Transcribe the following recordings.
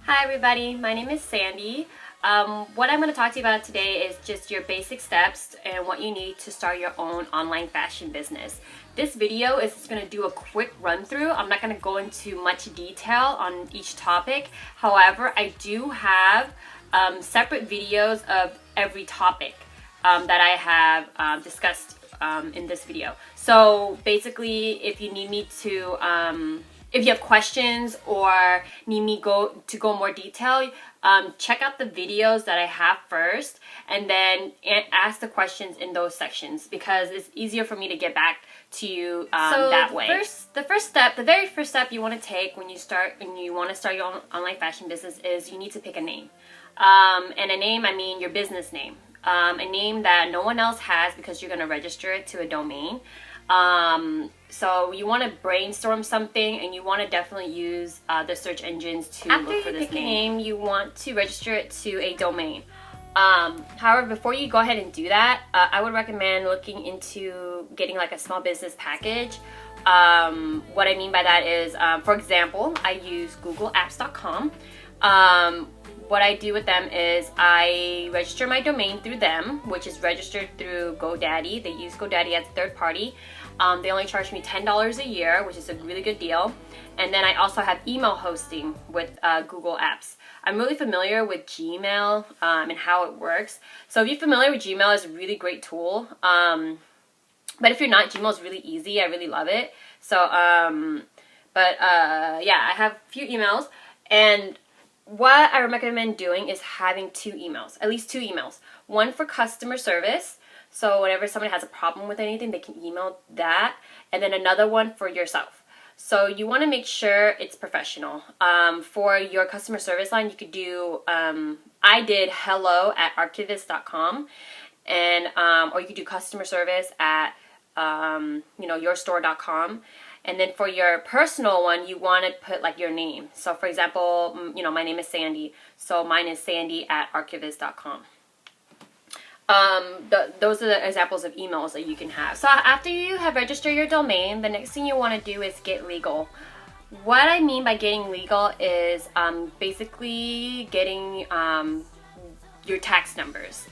Hi everybody, my name is Sandy. What I'm going to talk to you about today is just your basic steps and what you need to start your own online fashion business. This video is just going to do a quick run through. I'm not going to go into much detail on each topic. However, I do have separate videos of every topic that I have discussed in this video. So basically, if you need me to if you have questions or need me to go more detail, check out the videos that I have first and then ask the questions in those sections because it's easier for me to get back to you that way. The very first step you want to take when you want to start your own online fashion business is you need to pick a name. And a name, I mean your business name. A name that no one else has because you're going to register it to a domain. So you want to brainstorm something and you want to definitely use the search engines to look for this name. You want to register it to a domain. However, before you go ahead and do that, I would recommend looking into getting like a small business package. What I mean by that is, for example, I use googleapps.com. What I do with them is I register my domain through them, which is registered through GoDaddy. They use GoDaddy as a third party. They only charge me $10 a year, which is a really good deal. And then I also have email hosting with Google Apps. I'm really familiar with Gmail and how it works. So if you're familiar with Gmail, it's a really great tool. But if you're not, Gmail is really easy. I really love it. So, yeah, I have a few emails. And what I recommend doing is having at least two emails. One for customer service. So whenever somebody has a problem with anything, they can email that. And then another one for yourself. So you want to make sure it's professional. For your customer service line, you could do, I did hello@archivist.com. And, or you could do customer service at, yourstore.com. And then for your personal one, you want to put like your name. So for example, my name is Sandy. So mine is sandy@archivist.com. Those are the examples of emails that you can have. So after you have registered your domain, the next thing you want to do is get legal. What I mean by getting legal is basically getting your tax numbers.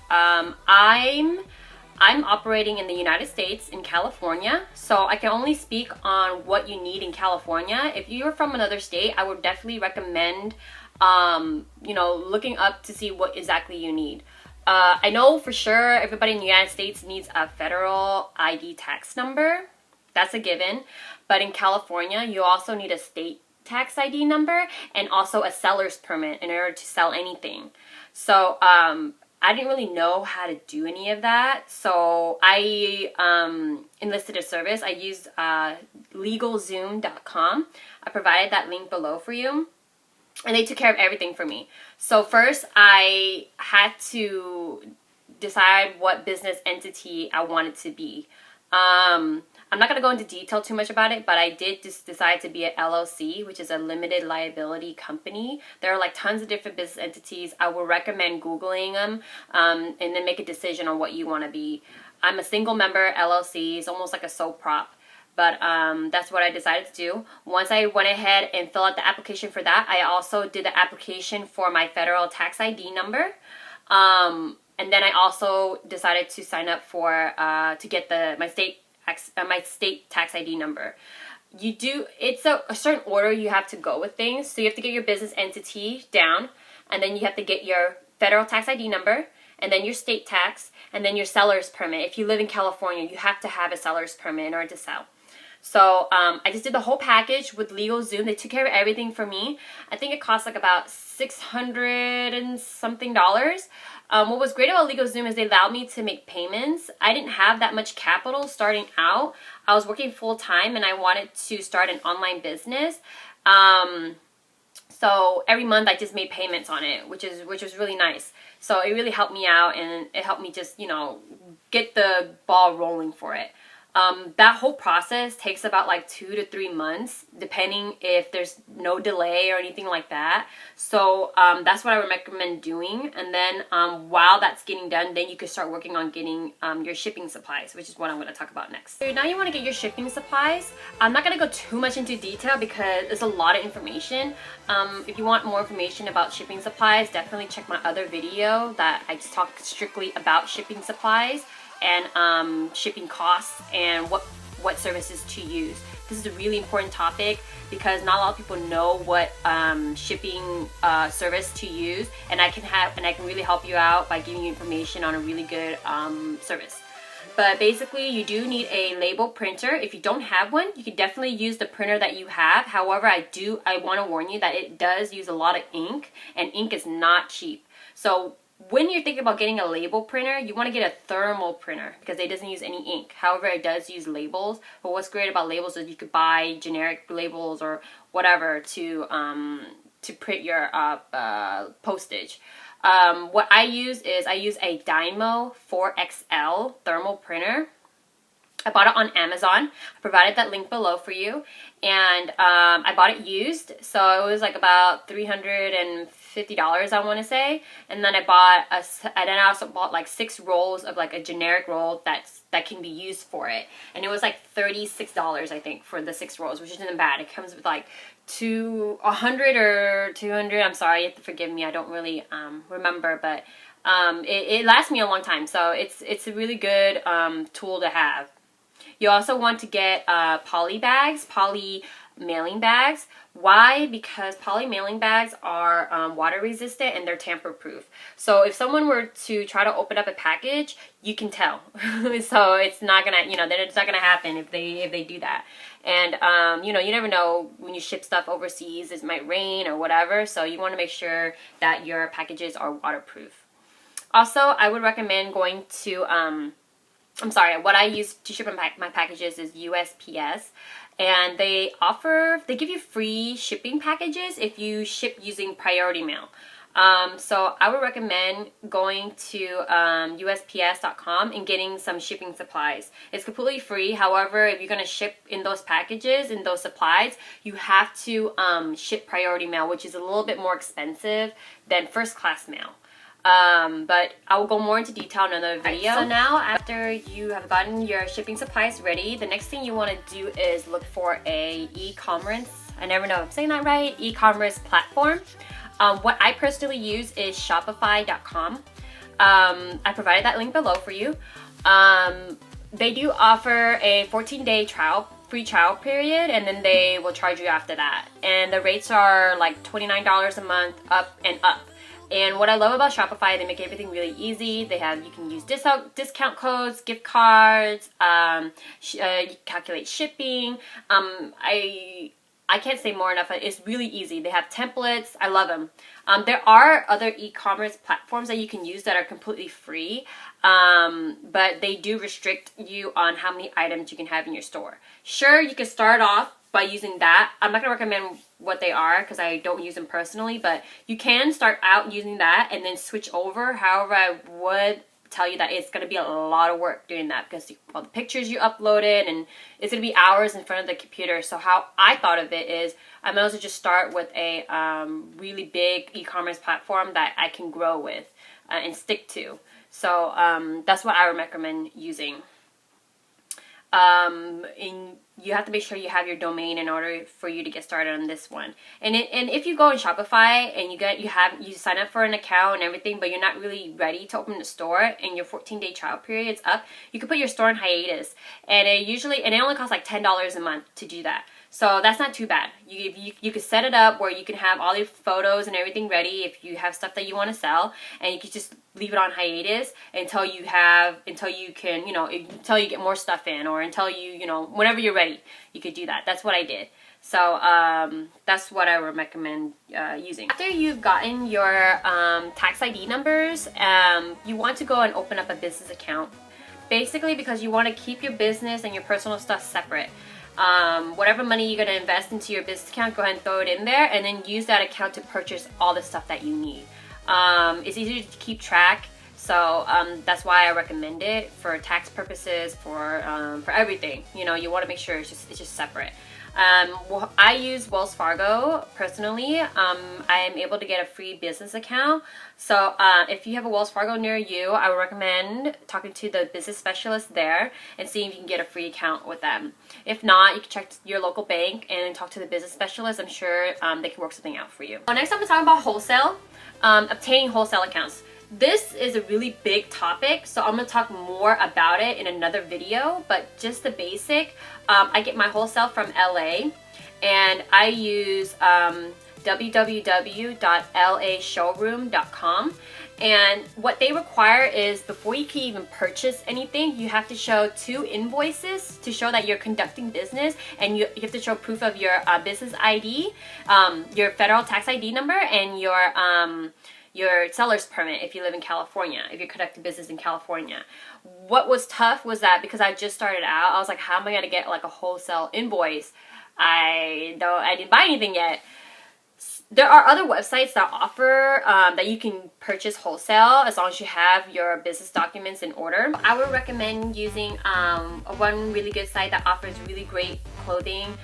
I'm operating in the United States, in California, so I can only speak on what you need in California. If you're from another state, I would definitely recommend, looking up to see what exactly you need. I know for sure everybody in the United States needs a federal ID tax number. That's a given. But in California, you also need a state tax ID number and also a seller's permit in order to sell anything. So, I didn't really know how to do any of that, so I enlisted a service. I used LegalZoom.com. I provided that link below for you, and they took care of everything for me. So first, I had to decide what business entity I wanted to be. I'm not going to go into detail too much about it, but I did just decide to be an LLC, which is a limited liability company. There are like tons of different business entities. I would recommend Googling them and then make a decision on what you want to be. I'm a single member LLC. It's almost like a sole prop. But that's what I decided to do. Once I went ahead and filled out the application for that, I also did the application for my federal tax ID number. And then I also decided to sign up for to get my state tax ID number. It's a certain order you have to go with things. So you have to get your business entity down, and then you have to get your federal tax ID number, and then your state tax, and then your seller's permit. If you live in California, you have to have a seller's permit in order to sell. So I just did the whole package with LegalZoom. They took care of everything for me. I think it cost like about $600 and something. What was great about LegalZoom is they allowed me to make payments. I didn't have that much capital starting out. I was working full time and I wanted to start an online business. So every month I just made payments on it, which was really nice. So it really helped me out and it helped me just, get the ball rolling for it. That whole process takes about like 2 to 3 months, depending if there's no delay or anything like that. So that's what I would recommend doing. And then while that's getting done, then you can start working on getting your shipping supplies, which is what I'm going to talk about next. So now you want to get your shipping supplies. I'm not going to go too much into detail because it's a lot of information. If you want more information about shipping supplies, definitely check my other video that I just talk strictly about shipping supplies and shipping costs and what services to use. This is a really important topic because not a lot of people know what shipping service to use, and I can really help you out by giving you information on a really good service. But basically, you do need a label printer. If you don't have one, you can definitely use the printer that you have. However, I want to warn you that it does use a lot of ink, and ink is not cheap. So when you're thinking about getting a label printer, you want to get a thermal printer because it doesn't use any ink. However, it does use labels. But what's great about labels is you could buy generic labels or whatever to print your postage. What I use is I use a Dymo 4XL thermal printer. I bought it on Amazon. I provided that link below for you, and I bought it used, so it was like about $350, I want to say. And then I also bought like 6 rolls of like a generic roll that can be used for it, and it was like $36, I think, for the 6 rolls, which isn't bad. It comes with like 100 or 200. I'm sorry, you have to forgive me. I don't really remember, but it lasts me a long time, so it's a really good tool to have. You also want to get poly mailing bags. Why? Because poly mailing bags are water resistant and they're tamper proof. So if someone were to try to open up a package, you can tell. So it's not gonna, it's not gonna happen if they do that. And you never know when you ship stuff overseas, it might rain or whatever. So you want to make sure that your packages are waterproof. Also, I would recommend going to what I use to ship my packages is USPS, and they give you free shipping packages if you ship using priority mail. So I would recommend going to USPS.com and getting some shipping supplies. It's completely free. However, if you're going to ship in those packages, in those supplies, you have to ship priority mail, which is a little bit more expensive than first class mail. But I will go more into detail in another video. So now, after you have gotten your shipping supplies ready, the next thing you want to do is look for a e-commerce, I never know if I'm saying that right, e-commerce platform. What I personally use is Shopify.com. I provided that link below for you. They do offer a 14-day free trial period, and then they will charge you after that. And the rates are like $29 a month, up and up. And what I love about Shopify, they make everything really easy. You can use discount codes, gift cards, calculate shipping. I can't say more enough. It's really easy. They have templates. I love them. There are other e-commerce platforms that you can use that are completely free, but they do restrict you on how many items you can have in your store. Sure, you can start off by using that. I'm not going to recommend what they are because I don't use them personally, but you can start out using that and then switch over. However, I would tell you that it's going to be a lot of work doing that because all the pictures you uploaded, and it's going to be hours in front of the computer. So how I thought of it is I might as well just start with a really big e-commerce platform that I can grow with and stick to. So that's what I would recommend using. And you have to make sure you have your domain in order for you to get started on this one. And if you go on Shopify and you sign up for an account and everything, but you're not really ready to open the store and your 14-day trial period is up, you can put your store on hiatus. And it only costs like $10 a month to do that. So that's not too bad. You could set it up where you can have all your photos and everything ready if you have stuff that you want to sell, and you could just leave it on hiatus until you get more stuff in, or until whenever you're ready, you could do that. That's what I did. So that's what I would recommend using. After you've gotten your tax ID numbers, you want to go and open up a business account. Basically because you want to keep your business and your personal stuff separate. Whatever money you're going to invest into your business account, go ahead and throw it in there, and then use that account to purchase all the stuff that you need. It's easier to keep track, So that's why I recommend it for tax purposes, for everything. You know, you want to make sure it's just separate. Well, I use Wells Fargo personally. I am able to get a free business account. So if you have a Wells Fargo near you, I would recommend talking to the business specialist there and seeing if you can get a free account with them. If not, you can check your local bank and talk to the business specialist. I'm sure they can work something out for you. So next I'm going to talk about wholesale, obtaining wholesale accounts. This is a really big topic, so I'm going to talk more about it in another video, but just the basic. I get my wholesale from LA, and I use www.lashowroom.com, and what they require is before you can even purchase anything, you have to show 2 invoices to show that you're conducting business, and you have to show proof of your business ID, your federal tax ID number, and your seller's permit if you live in California, if you're conducting business in California. What was tough was that because I just started out, I was like, how am I going to get like a wholesale invoice? I didn't buy anything yet. There are other websites that offer that you can purchase wholesale as long as you have your business documents in order. I would recommend using one really good site that offers really great clothing,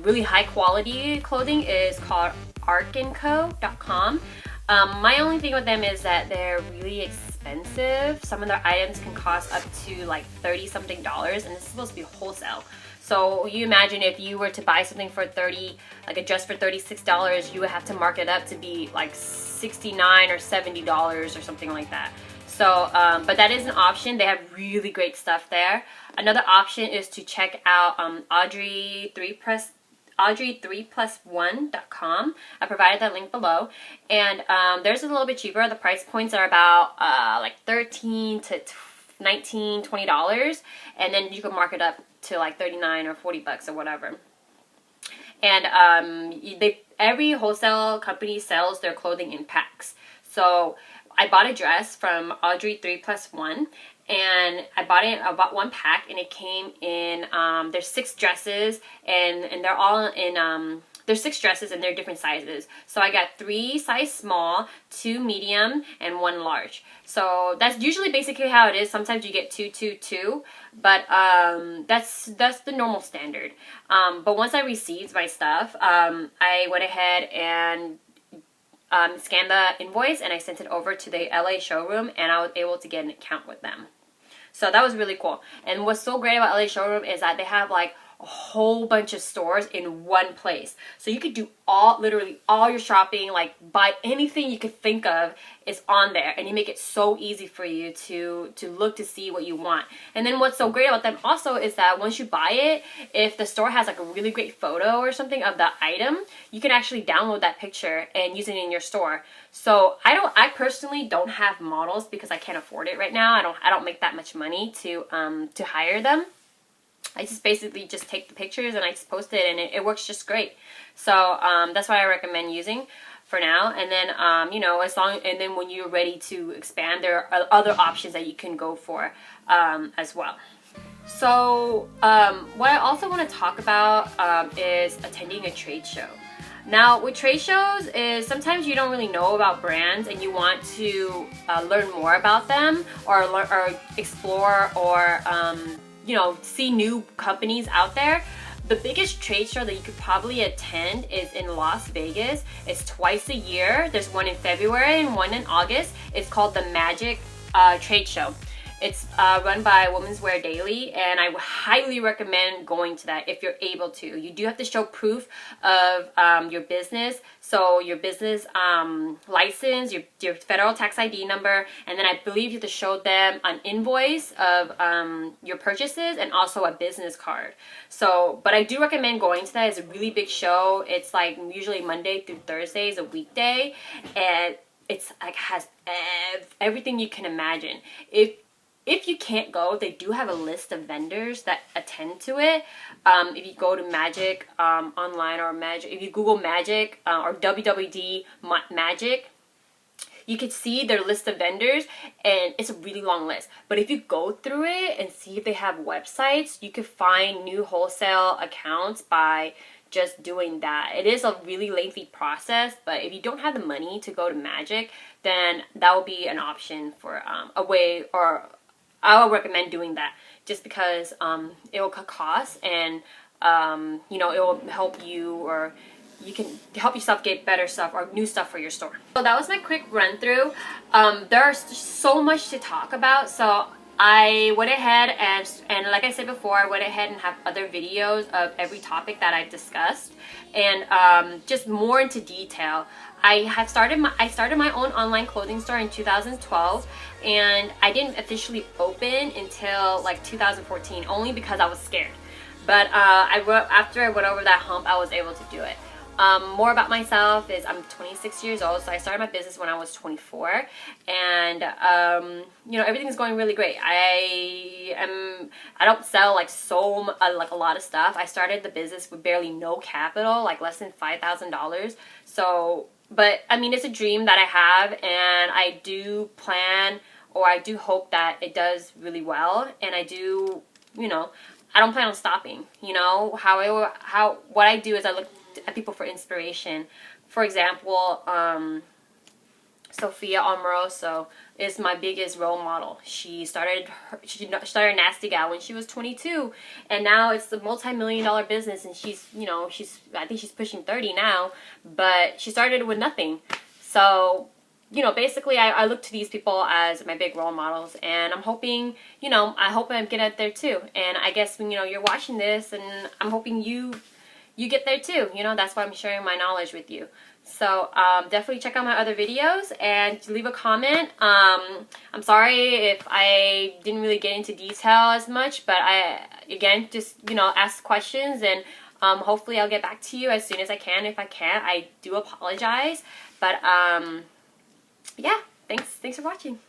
really high quality clothing is called arcandco.com. My only thing with them is that they're really expensive. Some of their items can cost up to like $30-something, and this is supposed to be wholesale. So you imagine if you were to buy something for just for $36, you would have to mark it up to be like $69 or $70 or something like that. So, but that is an option. They have really great stuff there. Another option is to check out Audrey3plus1.com. I provided that link below, and theirs is a little bit cheaper. The price points are about like $13 to $19, $20, and then you can mark it up to like $39 or $40 or whatever. And every wholesale company sells their clothing in packs. So I bought a dress from Audrey3plus1, and I bought 1 pack, and it came in there's 6 dresses, and they're all in there's 6 dresses, and they're different sizes. So I got 3 size small, 2 medium, and 1 large. So that's usually basically how it is. Sometimes you get 2, 2, 2, but that's the normal standard. But once I received my stuff, I went ahead and scanned the invoice, and I sent it over to the LA showroom, and I was able to get an account with them. So that was really cool. And what's so great about LA showroom is that they have like a whole bunch of stores in one place. So you could do literally all your shopping, like buy anything you could think of is on there, and you make it so easy for you to look to see what you want. And then what's so great about them also is that once you buy it, if the store has like a really great photo or something of the item, you can actually download that picture and use it in your store. So I personally don't have models because I can't afford it right now. I don't make that much money to hire them. I just basically just take the pictures and I just post it, and it works just great. So that's what I recommend using for now. And then and then when you're ready to expand, there are other options that you can go for as well. So what I also want to talk about is attending a trade show. Now with trade shows is sometimes you don't really know about brands and you want to learn more about them or explore or see new companies out there. The biggest trade show that you could probably attend is in Las Vegas. It's twice a year. There's one in February and one in August. It's called the Magic Trade Show. It's run by Women's Wear Daily, and I highly recommend going to that if you're able to. You do have to show proof of your business, so your business license, your federal tax ID number, and then I believe you have to show them an invoice of your purchases and also a business card. So, but I do recommend going to that. It's a really big show. It's like usually Monday through Thursday is a weekday, and it's like has everything you can imagine. If you can't go, they do have a list of vendors that attend to it. If you go to Magic online or Magic, if you Google Magic or WWD Magic, you can see their list of vendors, and it's a really long list. But if you go through it and see if they have websites, you could find new wholesale accounts by just doing that. It is a really lengthy process, but if you don't have the money to go to magic, then that will be an option for a way, or I would recommend doing that, just because it will cut costs, and you know, it will help you, or you can help yourself get better stuff or new stuff for your store. So that was my quick run through. There's so much to talk about, so I went ahead and like I said before, I went ahead and have other videos of every topic that I've discussed, and just more into detail. I started my own online clothing store in 2012, and I didn't officially open until like 2014, only because I was scared. But after I went over that hump, I was able to do it. More about myself is I'm 26 years old, so I started my business when I was 24, and you know, everything's going really great. I don't sell like like a lot of stuff. I started the business with barely no capital, like less than $5,000. So, but I mean, it's a dream that I have, and I do plan, or I do hope that it does really well, and I do, you know, I don't plan on stopping. You know, what I do is I look at people for inspiration. For example, Sophia Amoroso is my biggest role model. She started Nasty Gal when she was 22, and now it's a multi-million-dollar business, and she's, you know, I think she's pushing 30 now, but she started with nothing. So, you know, basically I look to these people as my big role models, and I'm hoping, you know, I hope I get out there too. And I guess when, you know, you're watching this, and I'm hoping you get there too. You know, that's why I'm sharing my knowledge with you. So definitely check out my other videos and leave a comment. I'm sorry if I didn't really get into detail as much, but again, just, you know, ask questions, and hopefully I'll get back to you as soon as I can. If I can't, I do apologize. But yeah, thanks for watching.